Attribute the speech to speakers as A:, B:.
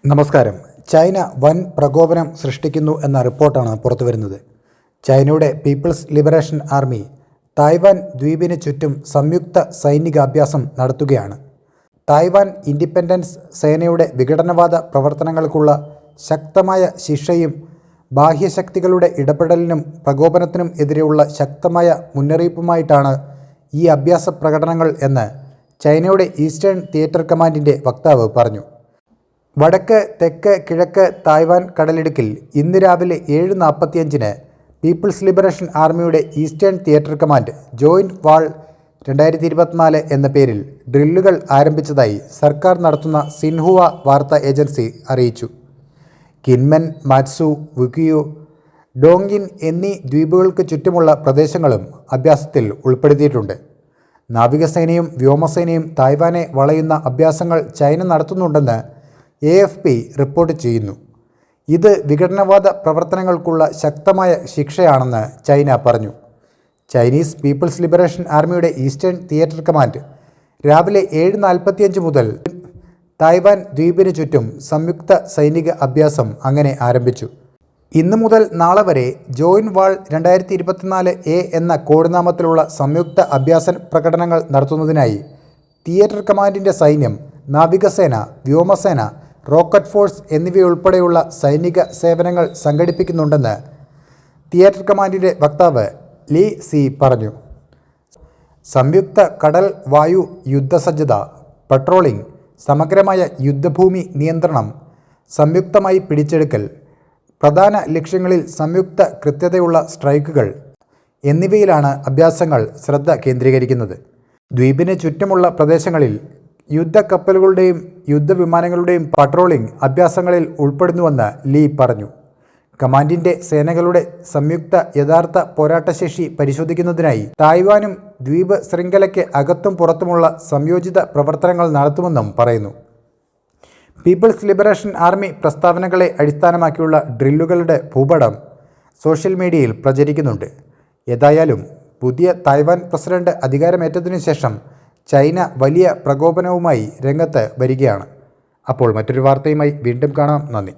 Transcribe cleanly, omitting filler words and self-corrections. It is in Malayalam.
A: നമസ്കാരം. ചൈന വൻ പ്രകോപനം സൃഷ്ടിക്കുന്നു എന്ന റിപ്പോർട്ടാണ് പുറത്തുവരുന്നത്. ചൈനയുടെ പീപ്പിൾസ് ലിബറേഷൻ ആർമി തായ്വാൻ ദ്വീപിന് ചുറ്റും സംയുക്ത സൈനികാഭ്യാസം നടത്തുകയാണ്. തായ്വാൻ ഇൻഡിപെൻഡൻസ് സേനയുടെ വിഘടനവാദ പ്രവർത്തനങ്ങൾക്കുള്ള ശക്തമായ ശിക്ഷയും ബാഹ്യശക്തികളുടെ ഇടപെടലിനും പ്രകോപനത്തിനും എതിരെയുള്ള ശക്തമായ മുന്നറിയിപ്പുമായിട്ടാണ് ഈ അഭ്യാസ പ്രകടനങ്ങൾ എന്ന് ചൈനയുടെ ഈസ്റ്റേൺ തിയേറ്റർ കമാൻഡിൻ്റെ വക്താവ് പറഞ്ഞു. വടക്ക്, തെക്ക്, കിഴക്ക് തായ്വാൻ കടലിടുക്കിൽ ഇന്ന് രാവിലെ 7:45 പീപ്പിൾസ് ലിബറേഷൻ ആർമിയുടെ ഈസ്റ്റേൺ തിയേറ്റർ കമാൻഡ് ജോയിൻറ്റ് വാൾ 2024 എന്ന പേരിൽ ഡ്രില്ലുകൾ ആരംഭിച്ചതായി സർക്കാർ നടത്തുന്ന സിൻഹുവ വാർത്താ ഏജൻസി അറിയിച്ചു. കിൻമെൻ, മാറ്റ്സു, വുകിയോ, ഡോങ്ങിൻ എന്നീ ദ്വീപുകൾക്ക് ചുറ്റുമുള്ള പ്രദേശങ്ങളും അഭ്യാസത്തിൽ ഉൾപ്പെടുത്തിയിട്ടുണ്ട്. നാവികസേനയും വ്യോമസേനയും തായ്വാനെ വളയുന്ന അഭ്യാസങ്ങൾ ചൈന നടത്തുന്നുണ്ടെന്ന് AFP റിപ്പോർട്ട് ചെയ്യുന്നു. ഇത് വിഘടനവാദ പ്രവർത്തനങ്ങൾക്കുള്ള ശക്തമായ ശിക്ഷയാണെന്ന് ചൈന പറഞ്ഞു. ചൈനീസ് പീപ്പിൾസ് ലിബറേഷൻ ആർമിയുടെ ഈസ്റ്റേൺ തിയേറ്റർ കമാൻഡ് രാവിലെ 7:45 മുതൽ തായ്വാൻ ദ്വീപിന് ചുറ്റും സംയുക്ത സൈനിക അഭ്യാസം അങ്ങനെ ആരംഭിച്ചു. ഇന്നു മുതൽ നാളെ വരെ ജോയിൻറ്റ് വാൾ 2024A എന്ന കോഡ് നാമത്തിലുള്ള സംയുക്ത അഭ്യാസ പ്രകടനങ്ങൾ നടത്തുന്നതിനായി തിയേറ്റർ കമാൻഡിൻ്റെ സൈന്യം, നാവികസേന, വ്യോമസേന, റോക്കറ്റ് ഫോഴ്സ് എന്നിവയുൾപ്പെടെയുള്ള സൈനിക സേവനങ്ങൾ സംഘടിപ്പിക്കുന്നുണ്ടെന്ന് തിയേറ്റർ കമാൻഡിൻ്റെ വക്താവ് ലീ സി പറഞ്ഞു. സംയുക്ത കടൽ വായു യുദ്ധസജ്ജത, പട്രോളിംഗ്, സമഗ്രമായ യുദ്ധഭൂമി നിയന്ത്രണം, സംയുക്തമായി പിടിച്ചെടുക്കൽ, പ്രധാന ലക്ഷ്യങ്ങളിൽ സംയുക്ത കൃത്യതയുള്ള സ്ട്രൈക്കുകൾ എന്നിവയിലാണ് അഭ്യാസങ്ങൾ ശ്രദ്ധ കേന്ദ്രീകരിക്കുന്നത്. ദ്വീപിന് ചുറ്റുമുള്ള പ്രദേശങ്ങളിൽ യുദ്ധക്കപ്പലുകളുടെയും യുദ്ധവിമാനങ്ങളുടെയും പട്രോളിംഗ് അഭ്യാസങ്ങളിൽ ഉൾപ്പെടുന്നുവെന്ന് ലീ പറഞ്ഞു. കമാൻഡിൻ്റെ സേനകളുടെ സംയുക്ത യഥാർത്ഥ പോരാട്ടശേഷി പരിശോധിക്കുന്നതിനായി തായ്വാനും ദ്വീപ് ശൃംഖലയ്ക്ക് അകത്തും പുറത്തുമുള്ള സംയോജിത പ്രവർത്തനങ്ങൾ നടത്തുമെന്നും പറയുന്നു. പീപ്പിൾസ് ലിബറേഷൻ ആർമി പ്രസ്താവനകളെ അടിസ്ഥാനമാക്കിയുള്ള ഡ്രില്ലുകളുടെ ഭൂപടം സോഷ്യൽ മീഡിയയിൽ പ്രചരിക്കുന്നുണ്ട്. ഏതായാലും പുതിയ തായ്വാൻ പ്രസിഡന്റ് അധികാരമേറ്റതിനു ശേഷം ചൈന വലിയ പ്രകോപനവുമായി രംഗത്ത് വരികയാണ്. അപ്പോൾ മറ്റൊരു വാർത്തയുമായി വീണ്ടും കാണാം. നന്ദി.